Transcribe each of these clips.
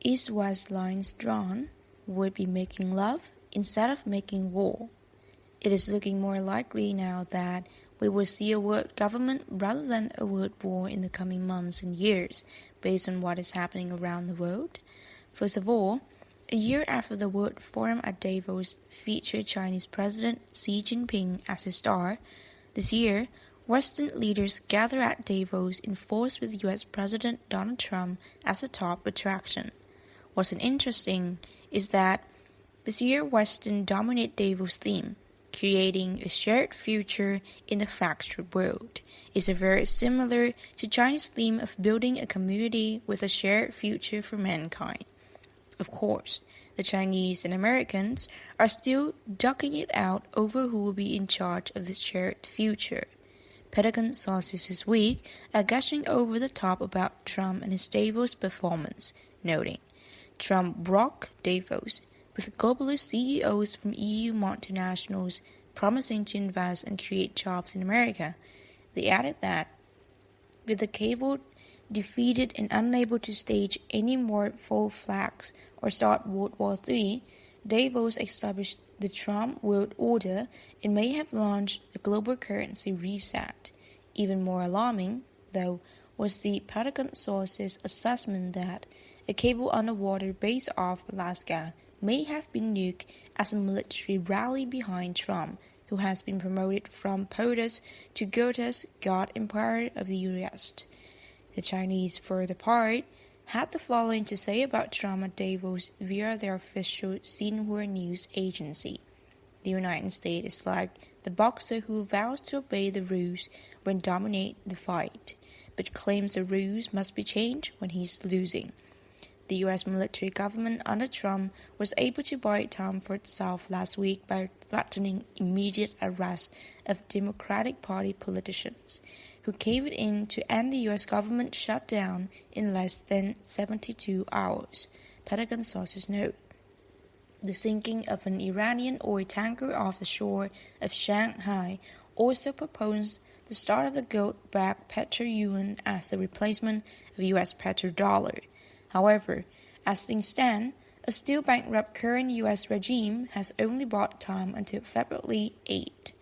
east-west lines drawn would be making love instead of making war. It is looking more likely now that we will see a world government rather than a world war in the coming months and years, based on what is happening around the world. First of all, a year after the World Forum at Davos featured Chinese President Xi Jinping as a star, this year, Western leaders gather at Davos in force with US President Donald Trump as a top attraction. What's interesting is that this year Western dominate Davos' theme, creating a shared future in the fractured world. Is very similar to China's theme of building a community with a shared future for mankind. Of course, the Chinese and Americans are still ducking it out over who will be in charge of this shared future. Pentagon sources this week are gushing over the top about Trump and his Davos performance, noting, Trump broke Davos, with globalist CEOs from EU multinationals promising to invest and create jobs in America. They added that, with the cable defeated and unable to stage any more false flags or start World War III, Davos established the Trump world order and may have launched a global currency reset. Even more alarming, though, was the Pentagon source's assessment that a cable underwater base off Alaska may have been nuked as a military rally behind Trump, who has been promoted from POTUS to Goethe's God Empire of the U.S. The Chinese, for their part, had the following to say about Trump at Davos via their official Xinhua news agency. The United States is like the boxer who vows to obey the rules when dominate the fight, but claims the rules must be changed when he's losing. The U.S. military government under Trump was able to buy time for itself last week by threatening immediate arrest of Democratic Party politicians, who caved in to end the U.S. government shutdown in less than 72 hours, Pentagon sources note. The sinking of an Iranian oil tanker off the shore of Shanghai also proposed the start of the gold-backed petro-yuan as the replacement of U.S. petrodollar. However, as things stand, a still bankrupt current U.S. regime has only bought time until February 8.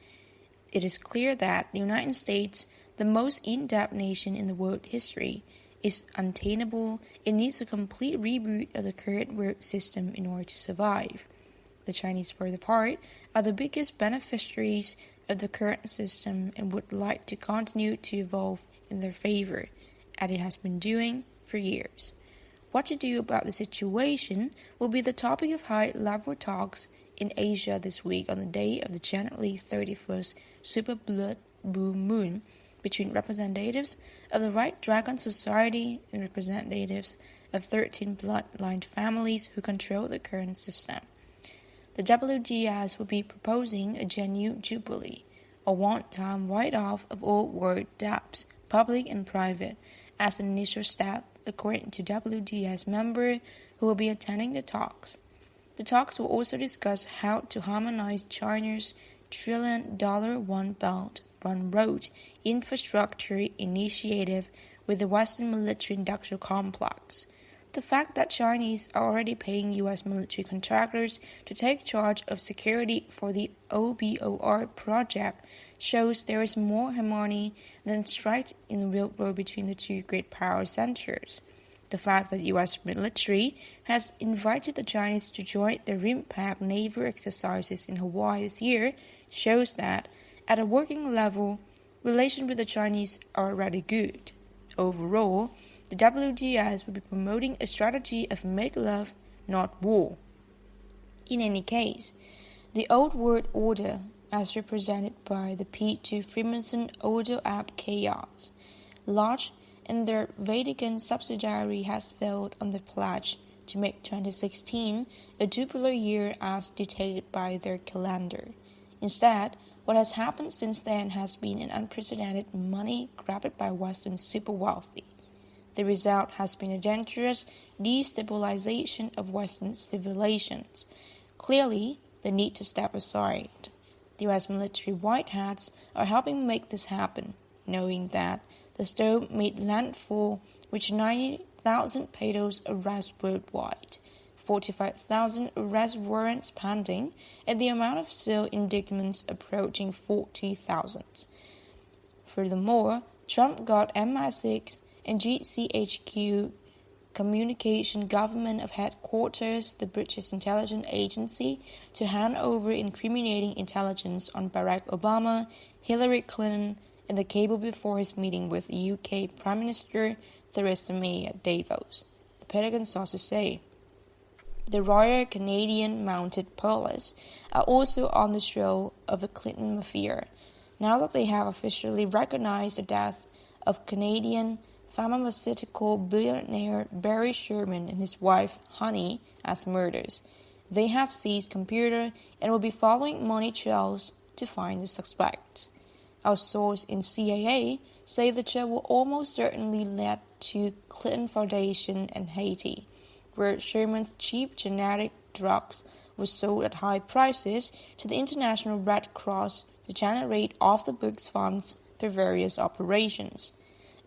It is clear that the United States, the most in-depth nation in the world history, is untenable. It needs a complete reboot of the current world system in order to survive. The Chinese, for their part, are the biggest beneficiaries of the current system and would like to continue to evolve in their favor, as it has been doing for years. What to do about the situation will be the topic of high-level talks in Asia this week on the day of the January 31st super blood moon between representatives of the White Dragon Society and representatives of 13 bloodline families who control the current system. The WDS will be proposing a genuine jubilee, a one-time write-off of all world debts, public and private, as an initial step, according to WDS member who will be attending the talks. The talks will also discuss how to harmonize China's trillion-dollar One Belt, One Road infrastructure initiative with the Western military-industrial complex. The fact that Chinese are already paying U.S. military contractors to take charge of security for the OBOR project shows there is more harmony than strife in the real world between the two great power centers. The fact that the U.S. military has invited the Chinese to join the RIMPAC naval exercises in Hawaii this year shows that, at a working level, relations with the Chinese are already good. Overall, the WDS will be promoting a strategy of make love, not war. In any case, the old world order, as represented by the P2 Freemason Audio app Chaos, large and their Vatican subsidiary has failed on the pledge to make 2016 a tubular year as dictated by their calendar. Instead, what has happened since then has been an unprecedented money grabbed by Western super wealthy. The result has been a dangerous destabilization of Western civilizations. Clearly, the need to step aside. The U.S. military white hats are helping make this happen, knowing that the stone made landfall, which 90 1,000 pedos arrests worldwide, 45,000 arrest warrants pending, and the amount of civil indictments approaching 40,000. Furthermore, Trump got MI6 and GCHQ Communication Government of Headquarters, the British intelligence agency, to hand over incriminating intelligence on Barack Obama, Hillary Clinton, and the cable before his meeting with UK Prime Minister Theresa May at Davos, the Pentagon sources say. The Royal Canadian Mounted Police are also on the trail of the Clinton mafia, now that they have officially recognized the death of Canadian pharmaceutical billionaire Barry Sherman and his wife, Honey, as murders. They have seized computer and will be following money trails to find the suspects. Our source in CIA say the trail will almost certainly lead to Clinton Foundation and Haiti, where Sherman's cheap genetic drugs were sold at high prices to the International Red Cross to generate off-the-books funds for various operations.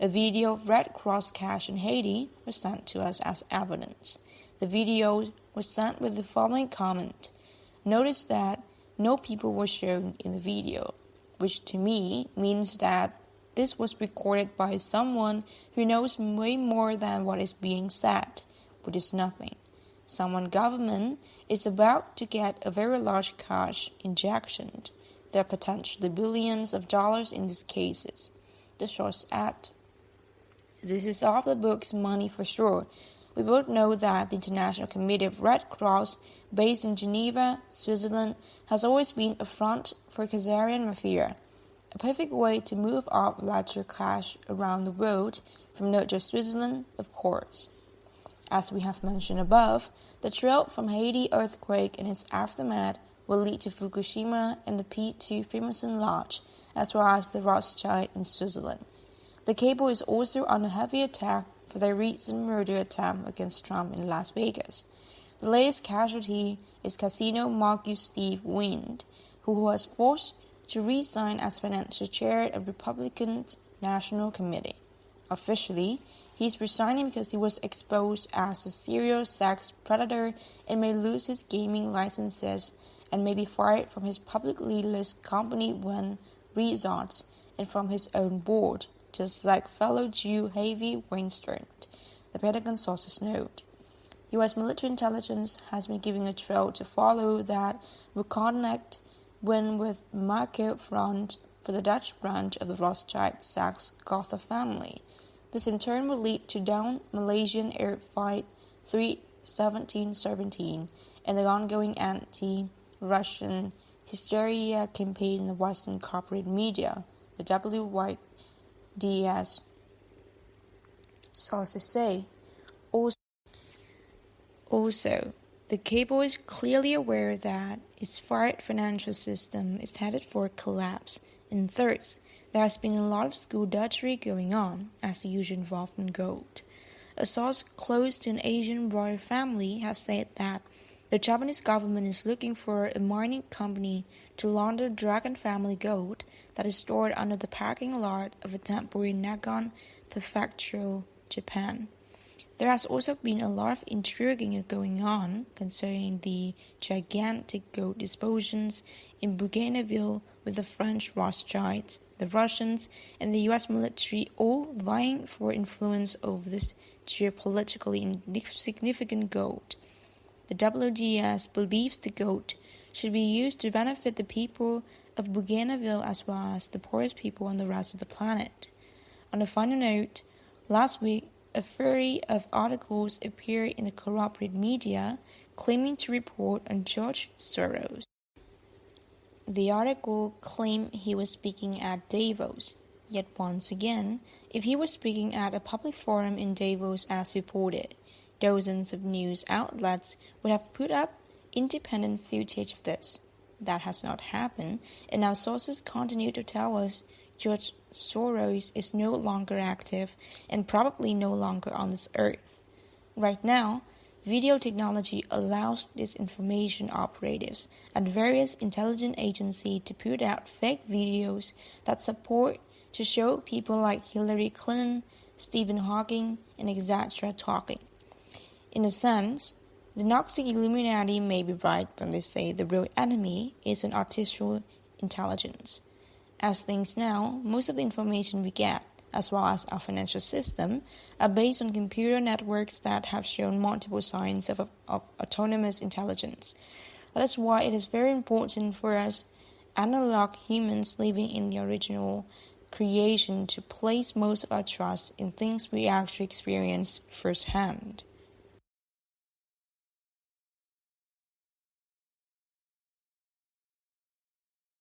A video of Red Cross cash in Haiti was sent to us as evidence. The video was sent with the following comment. Notice that no people were shown in the video, which to me means that this was recorded by someone who knows way more than what is being said, which is nothing. Someone government is about to get a very large cash injection. There are potentially billions of dollars in these cases. The source add. This is off the books money for sure. We both know that the International Committee of Red Cross, based in Geneva, Switzerland, has always been a front for Khazarian mafia, a perfect way to move up ledger cash around the world from not just Switzerland, of course. As we have mentioned above, the trail from Haiti earthquake and its aftermath will lead to Fukushima and the P2 Freemason Lodge, as well as the Rothschild in Switzerland. The cable is also under heavy attack for their recent murder attempt against Trump in Las Vegas. The latest casualty is casino mogul Steve Wynn, who was forced to resign as financial chair of Republican National Committee. Officially, he's resigning because he was exposed as a serial sex predator and may lose his gaming licenses and may be fired from his publicly listed company Wynn Resorts and from his own board, just like fellow Jew Harvey Weinstein, the Pentagon sources note. U.S. military intelligence has been giving a trail to follow that will connect Wynn with Marco Front for the Dutch branch of the Rothschild Sachs-Gotha family. This in turn will lead to down Malaysian Air Flight 317 and the ongoing anti-Russian hysteria campaign in the Western corporate media, the WYDS sources say. Also, the cable is clearly aware that its fired financial system is headed for a collapse, and third, there has been a lot of skullduggery going on, as the usual involved in gold. A source close to an Asian royal family has said that the Japanese government is looking for a mining company to launder Dragon family gold that is stored under the parking lot of a temple in Nagano Prefecture, Japan. There has also been a lot of intriguing going on concerning the gigantic gold dispositions in Bougainville with the French Rothschilds, the Russians, and the U.S. military all vying for influence over this geopolitically insignificant gold. The WDS believes the gold should be used to benefit the people of Bougainville as well as the poorest people on the rest of the planet. On a final note, last week, a flurry of articles appeared in the corporate media claiming to report on George Soros. The article claimed he was speaking at Davos, yet once again, if he was speaking at a public forum in Davos as reported, dozens of news outlets would have put up independent footage of this. That has not happened, and our sources continue to tell us George Soros is no longer active and probably no longer on this earth. Right now, video technology allows disinformation operatives at various intelligence agencies to put out fake videos that support to show people like Hillary Clinton, Stephen Hawking, and etc. talking. In a sense, the Gnostic Illuminati may be right when they say the real enemy is an artificial intelligence. As things now, most of the information we get, as well as our financial system, are based on computer networks that have shown multiple signs of autonomous intelligence. That is why it is very important for us analog humans living in the original creation to place most of our trust in things we actually experience firsthand.